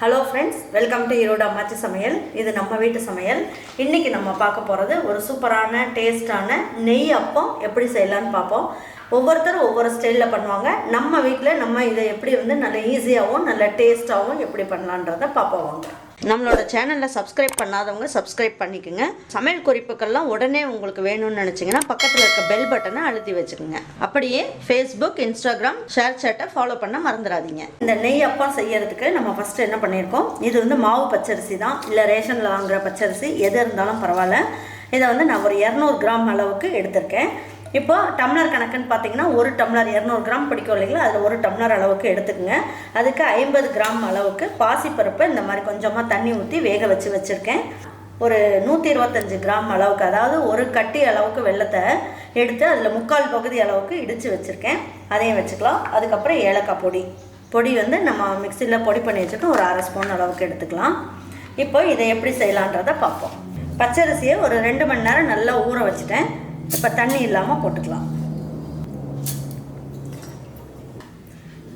Hello friends, welcome to Erode அம்மாச்சி சமையல். இது நம்ம வீட்டு சமையல். இன்றைக்கி நம்ம பார்க்க போகிறது ஒரு சூப்பரான டேஸ்டான நெய் அப்பம் எப்படி செய்யலான்னு பார்ப்போம். ஒவ்வொருத்தரும் ஒவ்வொரு ஸ்டைலில் பண்ணுவாங்க. நம்ம வீட்டில் நம்ம இதை எப்படி நல்ல ஈஸியாகவும் நல்ல டேஸ்ட்டாகவும் எப்படி பண்ணலான்றதை பார்ப்போம் வாங்க. நம்மளோட சேனலில் சப்ஸ்கிரைப் பண்ணாதவங்க சப்ஸ்கிரைப் பண்ணிக்கோங்க. சமையல் குறிப்புக்கள்லாம் உடனே உங்களுக்கு வேணும்னு நினச்சிங்கன்னா பக்கத்தில் இருக்க பெல் பட்டனை அழுத்தி வச்சுக்கோங்க. அப்படியே ஃபேஸ்புக், இன்ஸ்டாகிராம், ஷேர் சேட்டை ஃபாலோ பண்ண மறந்துடாதீங்க. இந்த நெய் அப்பம் செய்யறதுக்கு நம்ம ஃபஸ்ட்டு என்ன பண்ணியிருக்கோம், இது மாவு பச்சரிசி தான், இல்லை ரேஷனில் வாங்குகிற பச்சரிசி எது இருந்தாலும் பரவாயில்ல. இதை நான் ஒரு 200 கிராம் அளவுக்கு எடுத்திருக்கேன். இப்போ டம்ளர் கணக்குன்னு பார்த்தீங்கன்னா ஒரு டம்ளர் 200 கிராம் பிடிக்கும் இல்லைங்களா, அதில் ஒரு டம்ளர் அளவுக்கு எடுத்துக்கோங்க. அதுக்கு 50 கிராம் அளவுக்கு பாசிப்பருப்பு இந்த மாதிரி கொஞ்சமாக தண்ணி ஊற்றி வேக வச்சுருக்கேன். ஒரு 125 கிராம் அளவுக்கு, அதாவது ஒரு கட்டி அளவுக்கு வெல்லத்தை எடுத்து அதில் 3/4 பகுதி அளவுக்கு இடித்து வச்சுருக்கேன். அதையும் வச்சுக்கலாம். அதுக்கப்புறம் ஏலக்காய் பொடி நம்ம மிக்சியில் பொடி பண்ணி வச்சுட்டு ஒரு 1/2 ஸ்பூன் அளவுக்கு எடுத்துக்கலாம். இப்போ இதை எப்படி செய்யலான்றதை பார்ப்போம். பச்சரிசியை ஒரு 2 மணி நேரம் நல்லா ஊற வச்சுட்டேன். இப்போ தண்ணி இல்லாமல் போட்டுக்கலாம்.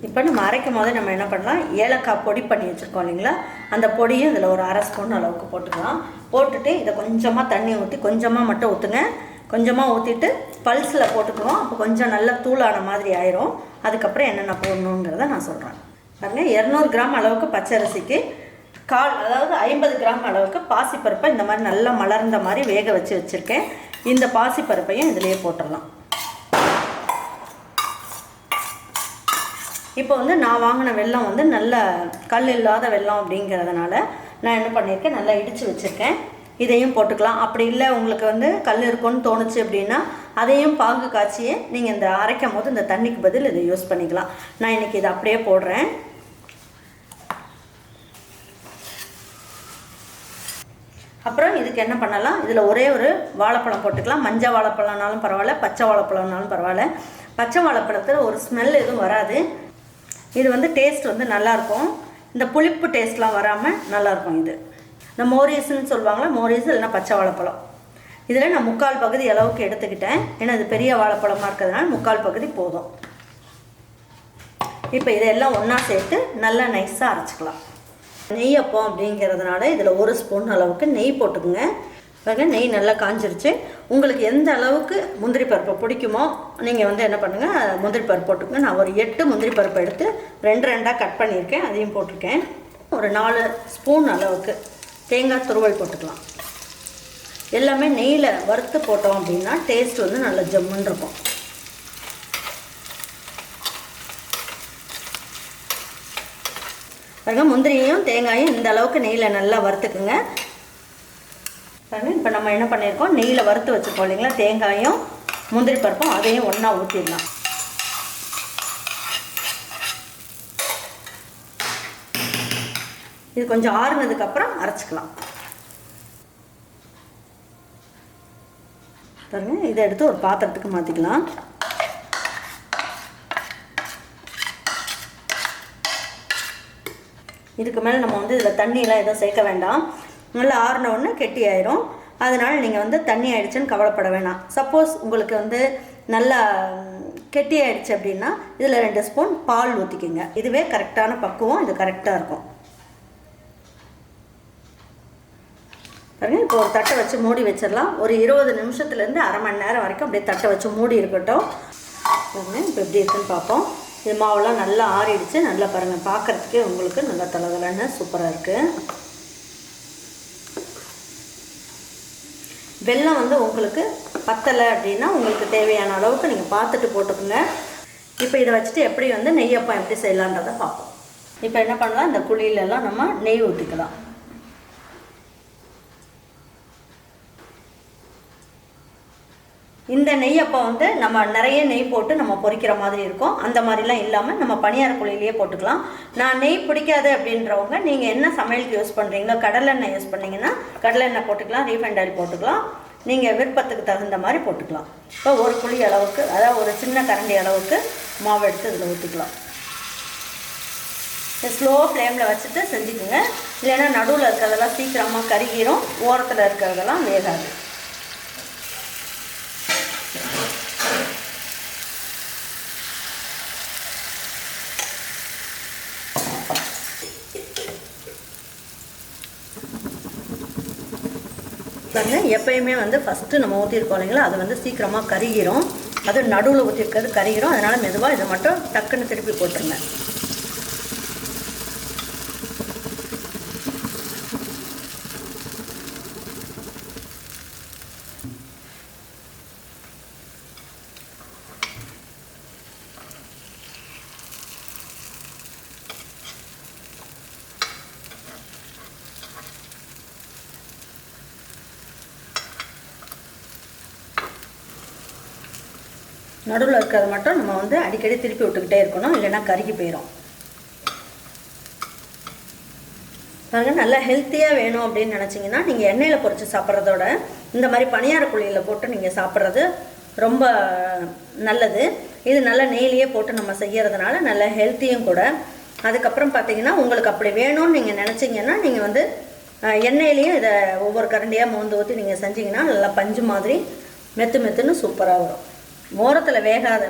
இப்போ நம்ம அரைக்கும் போது நம்ம என்ன பண்ணலாம், ஏலக்காய் பொடி பண்ணி வச்சுருக்கோம் இல்லைங்களா, அந்த பொடியும் இதில் ஒரு 1/2 ஸ்பூன் அளவுக்கு போட்டுக்கலாம். போட்டுட்டு இதை கொஞ்சமாக தண்ணி ஊற்றி, கொஞ்சமாக மட்டும் ஊற்றுங்க. கொஞ்சமாக ஊற்றிட்டு பல்ஸில் போட்டுக்குவோம். அப்போ கொஞ்சம் நல்லா தூளான மாதிரி ஆயிரும். அதுக்கப்புறம் என்னென்ன போடணுங்கிறத நான் சொல்கிறேன் பாருங்கள். 200 கிராம் அளவுக்கு பச்சரிசிக்கு அதாவது 50 கிராம் அளவுக்கு பாசிப்பருப்பை இந்த மாதிரி நல்லா மலர்ந்த மாதிரி வேக வச்சுருக்கேன். இந்த பாசிப்பருப்பையும் இதிலேயே போட்டுடலாம். இப்போ நான் வாங்கின வெல்லம் நல்ல கல் இல்லாத வெல்லம் அப்படிங்கிறதுனால நான் என்ன பண்ணியிருக்கேன், நல்லா இடித்து வச்சுருக்கேன். இதையும் போட்டுக்கலாம். அப்படி இல்லை உங்களுக்கு கல் இருக்குன்னு தோணுச்சு அப்படின்னா அதையும் பாகு காய்ச்சியே நீங்கள் இந்த அரைக்கும் போது இந்த தண்ணிக்கு பதில் இதை யூஸ் பண்ணிக்கலாம். நான் இன்றைக்கி இதை அப்படியே போடுறேன். அப்புறம் இதுக்கு என்ன பண்ணலாம், இதில் ஒரே ஒரு வாழைப்பழம் போட்டுக்கலாம். மஞ்சள் வாழைப்பழம்னாலும் பரவாயில்ல, பச்சை வாழைப்பழம்னாலும் பரவாயில்ல. பச்சை வாழைப்பழத்தில் ஒரு ஸ்மெல் எதுவும் வராது. இது டேஸ்ட் நல்லாயிருக்கும். இந்த புளிப்பு டேஸ்ட்லாம் வராமல் நல்லாயிருக்கும். இது இந்த மோரிஸ்ன்னு சொல்லுவாங்களா, மோரிஸ் இல்லைன்னா பச்சை வாழைப்பழம். இதில் நான் 3/4 பகுதி அளவுக்கு எடுத்துக்கிட்டேன். ஏன்னா இது பெரிய வாழைப்பழமாக இருக்கிறதுனால 3/4 பகுதி போதும். இப்போ இதெல்லாம் ஒன்றா சேர்த்து நல்லா நைஸாக அரைச்சிக்கலாம். நெய் அப்பம் அப்படிங்கிறதுனால இதில் 1 ஸ்பூன் அளவுக்கு நெய் போட்டுக்குங்க. நெய் நல்லா காஞ்சிருச்சு. உங்களுக்கு எந்த அளவுக்கு முந்திரி பருப்பு பிடிக்குமோ நீங்கள் என்ன பண்ணுங்கள், முந்திரி பருப்பு போட்டுக்கோங்க. நான் ஒரு 8 முந்திரி பருப்பு எடுத்து 2 கட் பண்ணியிருக்கேன், அதையும் போட்டிருக்கேன். ஒரு 4 ஸ்பூன் அளவுக்கு தேங்காய் துருவல் போட்டுக்கலாம். எல்லாமே நெய்யில் வறுத்து போட்டோம் அப்படின்னா டேஸ்ட் நல்ல ஜம்முன்னு இருக்கும். பாருங்க, முந்திரியும் தேங்காயும் இந்த அளவுக்கு நெய்யில் நல்லா வறுத்துக்குங்க. பாருங்கள், இப்போ நம்ம என்ன பண்ணியிருக்கோம், நெய்யில் வறுத்து வச்சுருக்கோம் இல்லைங்களா, தேங்காயும் முந்திரி பருப்பும் அதையும் ஒன்றா ஊற்றிடலாம். இது கொஞ்சம் ஆறுனதுக்கப்புறம் அரைச்சிக்கலாம். பாருங்கள், இதை எடுத்து ஒரு பாத்திரத்துக்கு மாற்றிக்கலாம். இதுக்கு மேலே நம்ம இதில் தண்ணியெலாம் எதுவும் சேர்க்க வேண்டாம். நல்லா ஆறின உடனே கெட்டி ஆயிரும். அதனால் நீங்கள் தண்ணி ஆயிடுச்சுன்னு கவலைப்பட வேணாம். சப்போஸ் உங்களுக்கு நல்லா கெட்டி ஆயிடுச்சு அப்படின்னா இதில் 2 ஸ்பூன் பால் ஊற்றிக்கிங்க. இதுவே கரெக்டான பக்குவம். இது கரெக்டாக இருக்கும். பாருங்கள், இப்போ ஒரு தட்டை வச்சு மூடி வச்சிடலாம். ஒரு 20 நிமிஷத்துலேருந்து அரை மணி நேரம் வரைக்கும் அப்படியே தட்டை வச்சு மூடி இருக்கட்டும். பாருங்கள், இப்போ எப்படி இருக்குன்னு பார்ப்போம். இது மாவுலாம் நல்லா ஆறிடுச்சு. நல்லா பாருங்கள், பார்க்குறதுக்கே உங்களுக்கு நல்லா தலதலன்னு சூப்பராக இருக்குது. வெல்லம் உங்களுக்கு பத்தலை அப்படின்னா உங்களுக்கு தேவையான அளவுக்கு நீங்கள் பார்த்துட்டு போட்டுக்கோங்க. இப்போ இதை வச்சுட்டு எப்படி நெய்யப்பம் எப்படி செய்யலான்றதை பார்ப்போம். இப்போ என்ன பண்ணலாம், இந்த குழியிலலாம் நம்ம நெய் ஊற்றிக்கலாம். இந்த நெய்யப்பம் நம்ம நிறைய நெய் போட்டு நம்ம பொரிக்கிற மாதிரி இருக்கும். அந்த மாதிரிலாம் இல்லாமல் நம்ம பனியார குழியிலேயே போட்டுக்கலாம். நான் நெய் பிடிக்காது அப்படின்றவங்க நீங்கள் என்ன சமையலுக்கு யூஸ் பண்ணுறீங்களோ, கடலெண்ணெய் யூஸ் பண்ணிங்கன்னா கடலெண்ணெய் போட்டுக்கலாம், ரீஃபைண்ட் ஆயில் போட்டுக்கலாம். நீங்கள் விருப்பத்துக்கு தகுந்த மாதிரி போட்டுக்கலாம். இப்போ ஒரு குழி அளவுக்கு, அதாவது ஒரு சின்ன கரண்டி அளவுக்கு மாவு எடுத்து இதில் ஊற்றிக்கலாம். ஸ்லோ ஃப்ளேமில் வச்சுட்டு செஞ்சுக்குங்க. இல்லைன்னா நடுவில் இருக்கிறதெல்லாம் சீக்கிரமாக கருகிரும், ஓரத்தில் இருக்கிறதெல்லாம் வேகாது. பாருங்கள், எப்பயுமே வந்து ஃபஸ்ட்டு நம்ம ஊற்றிருக்கோம் இல்லைங்களா, அது வந்து சீக்கிரமாக கருகிரும். அது நடுவில் ஊற்றிருக்கிறது கருகிரும். அதனால் மெதுவாக இதை மட்டும் டக்குன்னு திருப்பி போட்டுருங்க. நடுவில் இருக்கிறது மட்டும் நம்ம வந்து அடிக்கடி திருப்பி விட்டுக்கிட்டே இருக்கணும், இல்லைன்னா கருகி போயிடும். பாருங்கள், நல்லா ஹெல்த்தியாக வேணும் அப்படின்னு நினச்சிங்கன்னா நீங்கள் எண்ணெயில் பொரித்து சாப்பிட்றதோட இந்த மாதிரி பனியார குழியில் போட்டு நீங்கள் சாப்பிட்றது ரொம்ப நல்லது. இது நல்லா நெய்லியே போட்டு நம்ம செய்கிறதுனால நல்ல ஹெல்த்தியும் கூட. அதுக்கப்புறம் பார்த்தீங்கன்னா உங்களுக்கு அப்படி வேணும்னு நீங்கள் நினச்சிங்கன்னா நீங்கள் வந்து எண்ணெயிலையும் இதை ஒவ்வொரு கரண்டியாக மோந்து ஊற்றி நீங்கள் செஞ்சிங்கன்னா நல்லா பஞ்சு மாதிரி மெத்துன்னு சூப்பராக வரும். ஓரத்தில்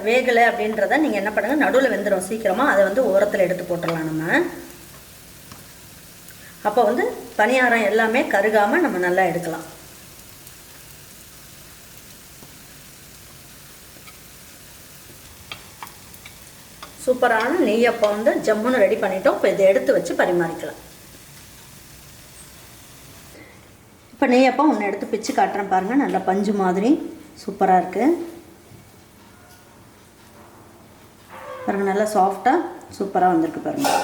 வேகலை அப்படின்றத நீங்கள் என்ன பண்ணுங்கள், நடுவில் வெந்துடும் சீக்கிரமாக, அதை வந்து ஓரத்தில் எடுத்து போட்டுடலாம் நம்ம. அப்போ வந்து பணியாரம் எல்லாமே கருகாமல் நம்ம நல்லா எடுக்கலாம். சூப்பரான நெய்யப்பம் வந்து ஜம்முன்னு ரெடி பண்ணிட்டோம். இப்போ இதை எடுத்து வச்சு பரிமாறிக்கலாம். இப்போ நெய்யப்பம் ஒன்று எடுத்து பிச்சு காட்டுறேன் பாருங்கள், நல்லா பஞ்சு மாதிரி சூப்பராக இருக்குது பாருங்கள், நல்லா சாஃப்டாக சூப்பராக வந்திருக்கு பாருங்கள்.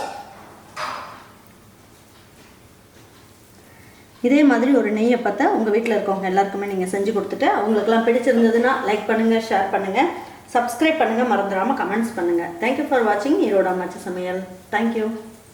இதே மாதிரி ஒரு நெய்யப்பத்தை உங்கள் வீட்டில் இருக்கவங்க எல்லாருக்குமே நீங்கள் செஞ்சு கொடுத்துட்டு அவங்களுக்கெல்லாம் பிடிச்சிருந்ததுன்னா லைக் பண்ணுங்கள், ஷேர் பண்ணுங்கள், சப்ஸ்கிரைப் பண்ணுங்கள், மறந்துடாமல் கமெண்ட்ஸ் பண்ணுங்கள். தேங்க்யூ ஃபார் வாட்சிங் ஈரோடு அம்மாச்சி சமையல். தேங்க்யூ.